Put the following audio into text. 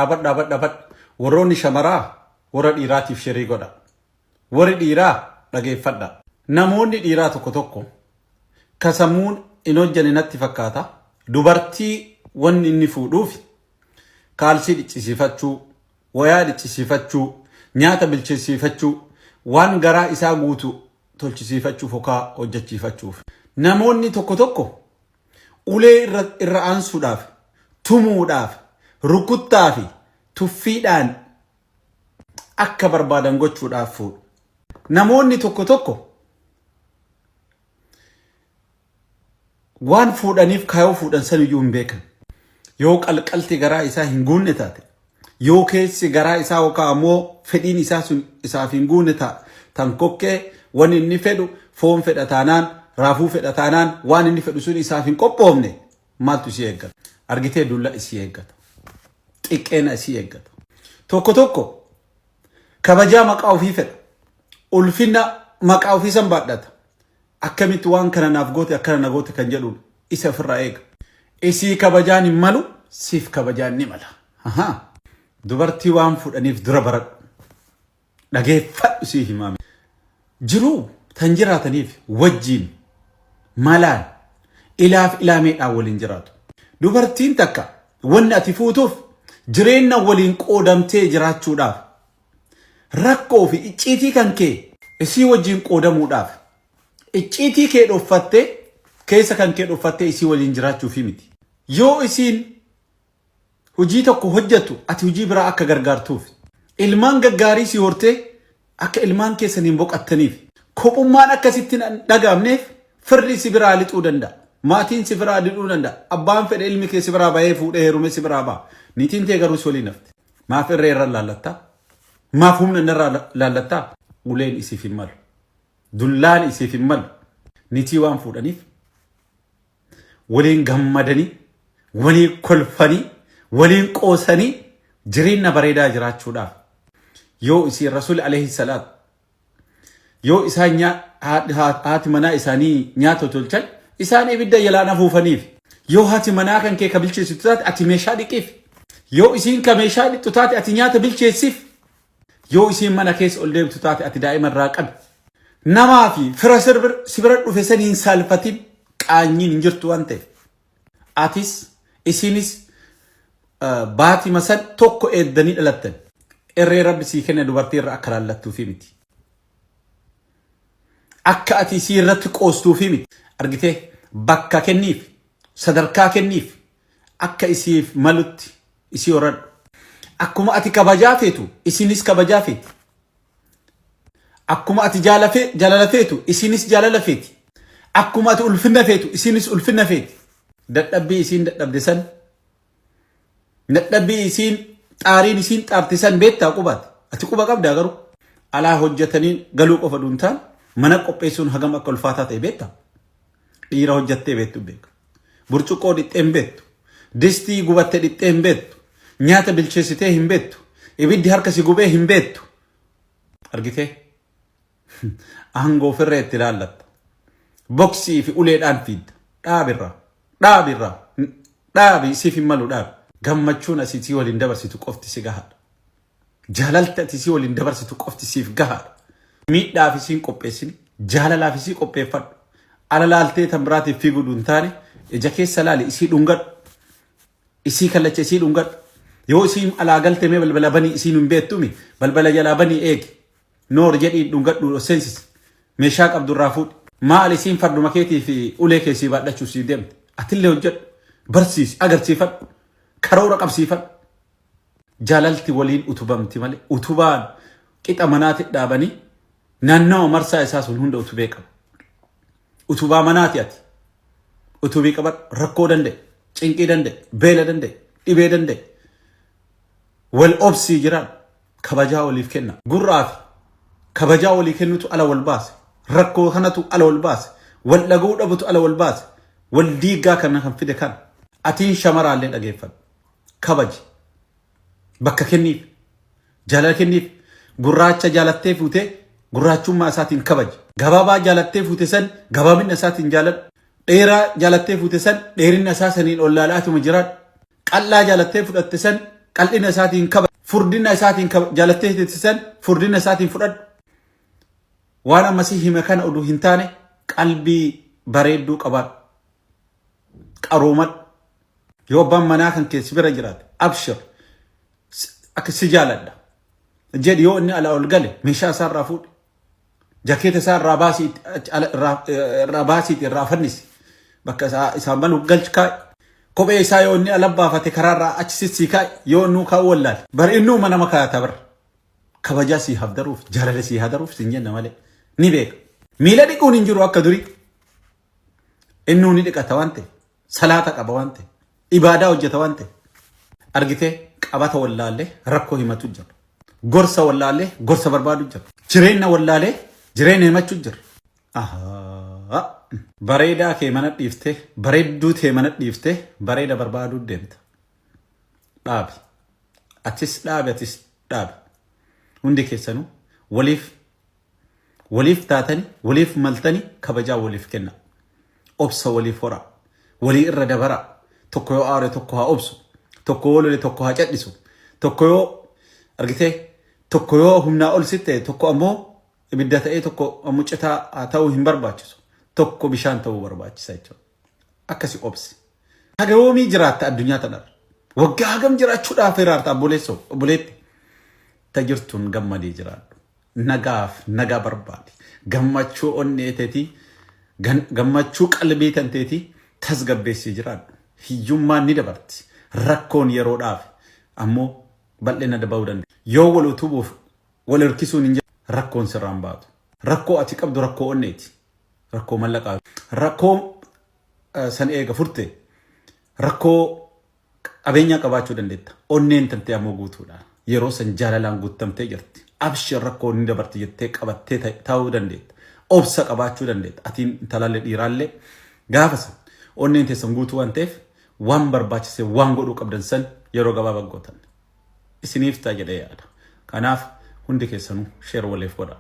Dhaabat. Warroonni shamaraa warra dhiiraatiif shirii godha. Warri dhiiraa dhageeffadha. Namoonni dhiiraa tokko kasammuun hin hojjane natti fakkaata. Dubartii wanni inni fuudhuuf kaalsii dhichisiifachuu, wayaa dhichisiifachuu, nyaata bilcheessiifachuu, waan garaa isaa guutu tolchisiifachuuf yookaan hojjechiifachuuf. Namoonni tokko ulee irra aansuudhaaf, tumuudhaaf, rukuttaa fi tuffiidhaan akka barbaadan gochuudhaaf fuudhu. Namoonni tokko waan fuudhaniif kaayoo fuudhan san iyyuu hin beekan. Yoo qalqalti garaa isaa hin guunne taate, yoo keessi garaa isaa yookaan ammoo fedhiin isaa sun isaaf hin guunne tan kokkee waan inni fedhu foon fedha taanaan, raafuu fedha taanaan waan inni fedhu sun isaaf hin qophoofne maaltu isii eeggata? Argitee dulla isii eeggata. Xiqqeena isii eeggata. Tokko kabajaa maqaa ofii fedha. Ulfina maqaa ofii san baadhata. Akkamitti waan kana naaf goote akkana na goote kan jedhuun isa ofirraa eega. Isii kabajaan hin malu, siif kabajaan ni mala. Dubartii waan fuudhaniif dura baradhu. Dhageeffadhu sii himaame. Jiruu tan jiraataniif wajjiin malaan ilaaf ilaameedhaan waliin jiraatu. Dubartiin takka wanni ati fuutuuf jireenya waliin qoodamtee jiraachuudhaaf rakkoo fi icciitii kan kee isii wajjiin qoodamuudhaaf icciitii kee dhoffattee keessa kan kee dhoffattee isii waliin jiraachuuf miti. Yoo isiin hojii tokko hojjettu ati hojii biraa akka gargaartuuf, ilmaan gaggaarii si hortee akka ilmaan keessaniin boqattaniif, kophummaan akkasitti dhagaamneef firri si biraa lixuu danda'a. Maatiin si biraa lixuu danda'a. Abbaan fedhe ilmi kee si biraa bahee fuudhee heerume si biraa ba'a. Niitiin tee garuu si waliin hafte. Maaf irree irra laallattaa? Maaf humna irra laallattaa? Uleen isiif hin malu. Dullaan isiif hin malu. Niitii waan fuudhaniif waliin gammadanii, waliin kolfanii, waliin qoosanii jireenya bareedaa jiraachuudhaaf. Yoo isiin Rasuul alayhi salaat yoo isaan haati manaa isaanii nyaata tolchan isaan ibidda jalaan afuufaniif. Yoo haati manaa kan kee ka bilcheessitu taate ati meeshaa dhiqiif. Yoo isiin ka meeshaa dhiqxu taate ati nyaata bilcheessiif. Yoo isiin mana keessa ol deemtu taate ati daa'ima irraa qabi. Namaa fi fira si bira dhufe saniin saalfatiin qaanyiin hin jirtu waan ta'eef. Atis isinis baatii masan tokko eeddanii dhalattan. Irree Rabbi sii kenne dubartii irra akka laallattuufi miti. Akka ati isii irratti qoostuufi miti. Argitee bakka kenniif, sadarkaa kenniif, akka isiif malutti isii horadhu. Akkuma ati kabajaa feetu isinis kabajaa feeti. Akkuma ati jaalala feetu isinis jaalala feeti. Akkuma ati ulfinna feetu isinis ulfinna feeti. Dadhabbii isiin dadhabde san, dadhabbii isiin xaariin isiin xaarte san beektaa qubaate. Ati quba qabdaa garuu alaa hojjetanii galuu qofa dhuuntaan mana qopheessuun hagam akka ulfaataa ta'e beektaa. Dhiira hojjettee beektu beeka. Burcuqqoo dhixxee hin beektu. Distii gubattee dhixxee hin beektu. Nyaata bilcheessitee hin beektu. Ibiddi harka si gubee hin beektu. Argitee? Aangoo ofirra itti ilaallatta. Boksii fi uleedhaan fiidda. Dhaabi siif hin malu dhaabi. Gammachuun asii waliin dabarsitu qofti si gahaadha. Jaalalti asii waliin dabarsitu qofti siif gahaadha. Miidhaaf isiin qopheessini. Jaalalaaf isii qopheeffadhu. Ala laaltee tan biraatiif fiiguu hin taane ija keessa laali isii dhungadhu. Isii kallacha isii dhungadhu. Yoo isiin alaa galtee mee balbala banii isiin hin beektumi balbala jalaa banii eegi. Noor jedhii dhungadhu seensis. Meeshaa qabdu irraa fuudhi. Maal isiin farduma keetii fi ulee keessii baadhachuuf sii deemte. Atillee hojjedhu. Barsiisi agarsiifadhu. Karoora qabsiifadhu. Jaalalti waliin utubamti malee utubaan qixa manaatti dhaabanii naannawa marsaa isaa sun hunda utubee qaba. Utubaa manaati ati. Utubii qabadhu rakkoo danda'e, cinqii danda'e, beela danda'e, dhibee danda'e. Wal obsii jiraan kabajaa waliif kenna. Gurraafi kabajaa walii kennutu ala wal baase. Rakkoo kanatu ala wal baase. Wal dhaguu dhabutu ala wal baase. Wal diigaa kana kan fide kan. Atiin shamaraallee dhageeffadhu. Kabaji. Bakka kenniif. Jaalala kenniif. Gurraacha jaalattee fuutee gurraachummaa isaatiin kabaji. Gabaabaa jaalattee fuute san gabaabinna isaatiin jaaladhu. Dheeraa jaalattee fuute san dheerinna isaa saniin ol laalaatuma jiraadhu. Qal'aa jaalattee fudhatte san qal'ina isaatiin kaba furdina isaatiin jalattee titisan furdina isaatiin fudhadhu waan ammasii hime kana oduu hin taane qalbii bareedduu qabaadhu qaruumadhu yoo abbaan manaa kan keessi bira jiraate abshir akka si jaaladha jedhi yoo inni ala ol gale meeshaa isaa irraa fuudhi jakeeta isaa irraa baasiiti irraa fannisi bakka isaan balu galchi kaa'i kophee isaa yoo inni ala baafate karaa irraa achi sissii kaa'i yoo innuu kaa'u wallaale bari innuu mana makaata bar kabajaa sii hafdaruuf jaalala sii hadaruuf sin jenna malee ni beeka miila dhiquun hin jiru akka durii innuu ni dhiqata waan ta'e salaata qaba waan ta'e ibaadaa hojjeta waan ta'e argitee qabata wallaalee rakkoo himatu jira gorsa wallaalee gorsa barbaadu jira jireenya wallaalee jireenya himachuu jira bareedaa kee mana dhiiftee bareedduu tee mana dhiiftee bareeda barbaaduu deemta dhaabi atis dhaabi hundi keessanuu waliif taatanii waliif maltanii kabajaa waliif kenna obsa waliif horaa walii irra dabaraa tokko yoo aare tokko haa obsu tokko yoo lole tokko haa cadhisu tokko yoo argitee tokko yoo humnaa ol sitte tokko ammoo ibidda ta'ee tokko ammoo citaa ta'uu hin barbaachisu tokko bishaan ta'uu barbaachisa jechuudha akkasi obsi hagawoomii jiraatta addunyaa tanarra waggaa hagam jiraachuudhaaf hiraarta obboleetti tajirtuun gammadii jiraadhu nagaa barbaadi gammachuu onneeteeti gammachuu qalbii tanteeti tasgabbeessii jiraadhu hiyyummaan ni dabarti rakkoon yeroodhaaf ammoo bal'ina daba'uu danda'a yoo wal utubuuf wal hirkisuun hin jiru rakkoon sirraan baatu rakkoo ati qabdu rakkoo onneeti rakkoo mallaqaa rakkoo san eega furte rakkoo qabeenya qabaachuu dandeetta onneen tantee ammoo guutuudha yeroo san jaalalaan guutamtee jirti abshir rakkoo ni dabarti jettee qabattee taa'uu dandeetta obsa qabaachuu dandeetta atiin intalaalee dhiiraallee gaafa san onneen teessan guutuu waan ta'eef waan barbaachise waan godhuu qabdan san yeroo gabaabaa gootan isiniif ta'a jedhee yaada kanaaf hundi keessanuu sheer waliif godhaa